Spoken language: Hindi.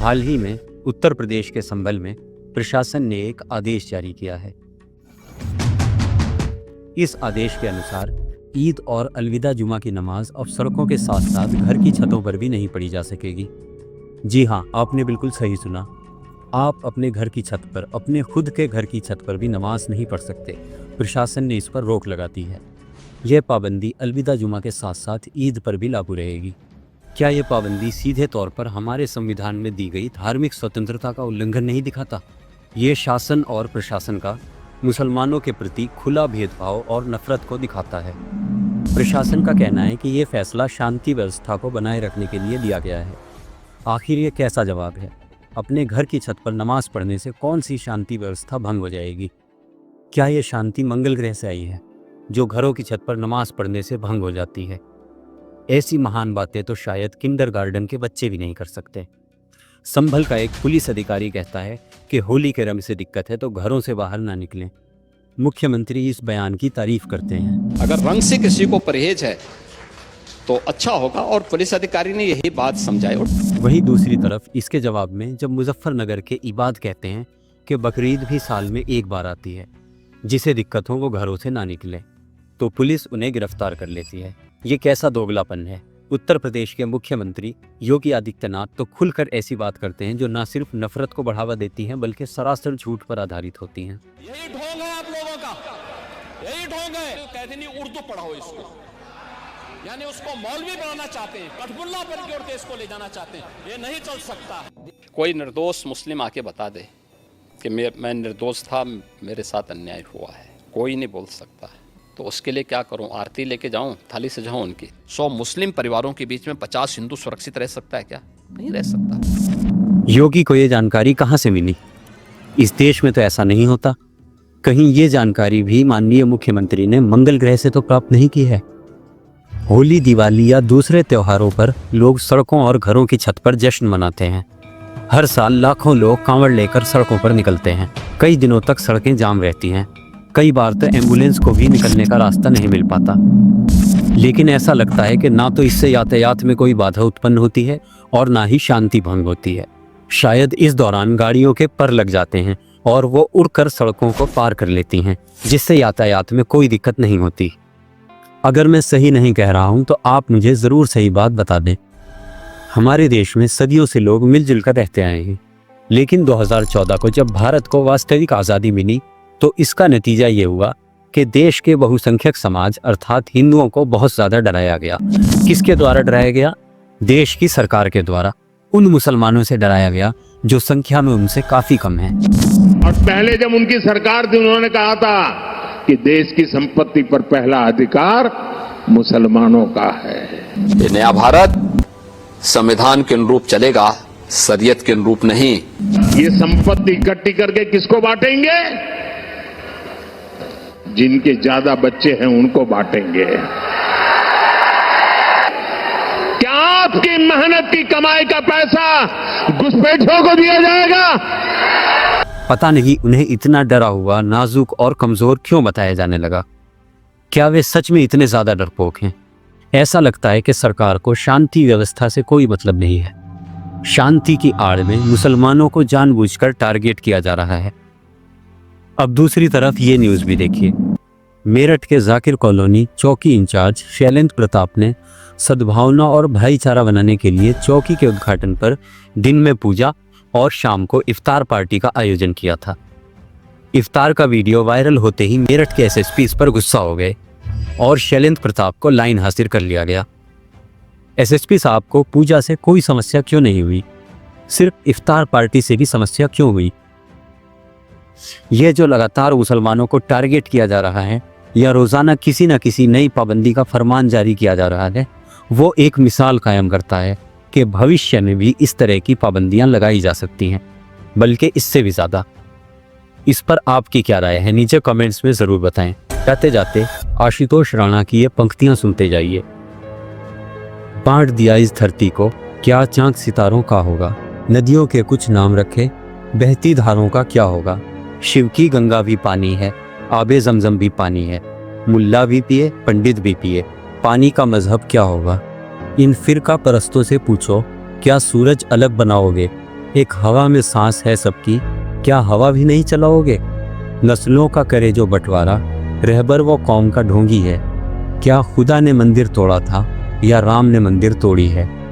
हाल ही में उत्तर प्रदेश के संभल में प्रशासन ने एक आदेश जारी किया है। इस आदेश के अनुसार ईद और अलविदा जुमा की नमाज अब सड़कों के साथ साथ घर की छतों पर भी नहीं पढ़ी जा सकेगी। जी हाँ, आपने बिल्कुल सही सुना। आप अपने घर की छत पर, अपने खुद के घर की छत पर भी नमाज नहीं पढ़ सकते। प्रशासन ने इस पर रोक लगा दी है। यह पाबंदी अलविदा जुमा के साथ साथ ईद पर भी लागू रहेगी। क्या ये पाबंदी सीधे तौर पर हमारे संविधान में दी गई धार्मिक स्वतंत्रता का उल्लंघन नहीं दिखाता? ये शासन और प्रशासन का मुसलमानों के प्रति खुला भेदभाव और नफरत को दिखाता है। प्रशासन का कहना है कि ये फैसला शांति व्यवस्था को बनाए रखने के लिए लिया गया है। आखिर ये कैसा जवाब है? अपने घर की छत पर नमाज पढ़ने से कौन सी शांति व्यवस्था भंग हो जाएगी? क्या ये शांति मंगल ग्रह से आई है, जो घरों की छत पर नमाज पढ़ने से भंग हो जाती है? ऐसी महान बातें तो शायद किंडरगार्टन के बच्चे भी नहीं कर सकते। संभल का एक पुलिस अधिकारी कहता है कि होली के रंग से दिक्कत है तो घरों से बाहर ना निकलें। मुख्यमंत्री इस बयान की तारीफ करते हैं। अगर रंग से किसी को परहेज है तो अच्छा होगा, और पुलिस अधिकारी ने यही बात समझाई। वहीं दूसरी तरफ इसके जवाब में जब मुजफ्फरनगर के इबाद कहते हैं कि बकरीद भी साल में एक बार आती है, जिसे दिक्कत हो वो घरों से ना निकले, तो पुलिस उन्हें गिरफ्तार कर लेती है। ये कैसा दोगलापन है? उत्तर प्रदेश के मुख्यमंत्री योगी आदित्यनाथ तो खुलकर ऐसी बात करते हैं जो न सिर्फ नफरत को बढ़ावा देती हैं बल्कि सरासर झूठ पर आधारित होती हैं। यही ढोंग है आप लोगों का, यही ढोंग है। कहते नहीं उर्दू पढ़ाओ इसको, यानी उसको मौलवी बनाना चाहते हैं, कठपुल्ला बन के देश को ले जाना चाहते हैं। ये नहीं चल सकता। कोई निर्दोष मुस्लिम आके बता दे कि मैं निर्दोष था, मेरे साथ अन्याय हुआ है, कोई नहीं बोल सकता। तो उसके लिए क्या करूं? आरती लेके जाऊं, थाली सजाऊं उनकी? 100 मुस्लिम परिवारों के बीच में 50 हिंदू सुरक्षित रह सकता है क्या? नहीं रह सकता। योगी को ये जानकारी कहाँ से मिली? इस देश में तो ऐसा नहीं होता। कहीं ये जानकारी भी माननीय मुख्यमंत्री ने मंगल ग्रह से तो प्राप्त नहीं की है। होली, दिवाली या दूसरे त्योहारों पर लोग सड़कों और घरों की छत पर जश्न मनाते हैं। हर साल लाखों लोग कांवड़ लेकर सड़कों पर निकलते हैं। कई दिनों तक सड़कें जाम रहती हैं। कई बार तो एम्बुलेंस को भी निकलने का रास्ता नहीं मिल पाता। लेकिन ऐसा लगता है कि ना तो इससे यातायात में कोई बाधा उत्पन्न होती है और ना ही शांति भंग होती है। शायद इस दौरान गाड़ियों के पर लग जाते हैं और वो उड़कर सड़कों को पार कर लेती हैं, जिससे यातायात में कोई दिक्कत नहीं होती। अगर मैं सही नहीं कह रहा हूं तो आप मुझे ज़रूर सही बात बता दें। हमारे देश में सदियों से लोग मिलजुल कर रहते आए हैं, लेकिन 2014 को जब भारत को वास्तविक आज़ादी मिली तो इसका नतीजा ये हुआ कि देश के बहुसंख्यक समाज अर्थात हिंदुओं को बहुत ज़्यादा डराया गया। किसके द्वारा डराया गया? देश की सरकार के द्वारा। उन मुसलमानों से डराया गया जो संख्या में उनसे काफ़ी कम हैं। और पहले जब उनकी सरकार थी उन्होंने कहा था कि देश की संपत्ति पर पहला अधिकार मुसलमानों का है। ये नया भारत संविधान के अनुरूप चलेगा, शरीयत के अनुरूप नहीं। ये संपत्ति इकट्ठी करके किसको बांटेंगे? जिनके ज्यादा बच्चे हैं उनको बांटेंगे। क्या आपकी मेहनत की कमाई का पैसा घुसपैठियों को दिया जाएगा? पता नहीं उन्हें इतना डरा हुआ, नाजुक और कमजोर क्यों बताया जाने लगा। क्या वे सच में इतने ज्यादा डरपोक हैं? ऐसा लगता है कि सरकार को शांति व्यवस्था से कोई मतलब नहीं है। शांति की आड़ में मुसलमानों को जानबूझकर टारगेट किया जा रहा है। अब दूसरी तरफ ये न्यूज़ भी देखिए। मेरठ के जाकिर कॉलोनी चौकी इंचार्ज शैलेंद्र प्रताप ने सद्भावना और भाईचारा बनाने के लिए चौकी के उद्घाटन पर दिन में पूजा और शाम को इफ्तार पार्टी का आयोजन किया था। इफ्तार का वीडियो वायरल होते ही मेरठ के एसएसपी इस पर गुस्सा हो गए और शैलेंद्र प्रताप को लाइन हाजिर कर लिया गया। एसएसपी साहब को पूजा से कोई समस्या क्यों नहीं हुई, सिर्फ इफ्तार पार्टी से भी समस्या क्यों हुई? यह जो लगातार मुसलमानों को टारगेट किया जा रहा है या रोजाना किसी न किसी नई पाबंदी का फरमान जारी किया जा रहा है, वो एक मिसाल कायम करता है कि भविष्य में भी इस तरह की पाबंदियां लगाई जा सकती हैं, बल्कि इससे भी ज़्यादा। इस पर आपकी क्या राय है? नीचे कमेंट्स में ज़रूर बताएं। जाते जाते आशुतोष राणा की ये पंक्तियां सुनते जाइए। बांट दिया इस धरती को, क्या चांद सितारों का होगा। नदियों के कुछ नाम रखे, बहती धारों का क्या होगा। शिव की गंगा भी पानी है, आबे जमजम भी पानी है। मुल्ला भी पिए, पंडित भी पिए, पानी का मजहब क्या होगा। इन फिरका परस्तों से पूछो, क्या सूरज अलग बनाओगे, एक हवा में सांस है सबकी, क्या हवा भी नहीं चलाओगे? नस्लों का करे जो बंटवारा, रहबर वो कौम का ढोंगी है। क्या खुदा ने मंदिर तोड़ा था या राम ने मंदिर तोड़ी है?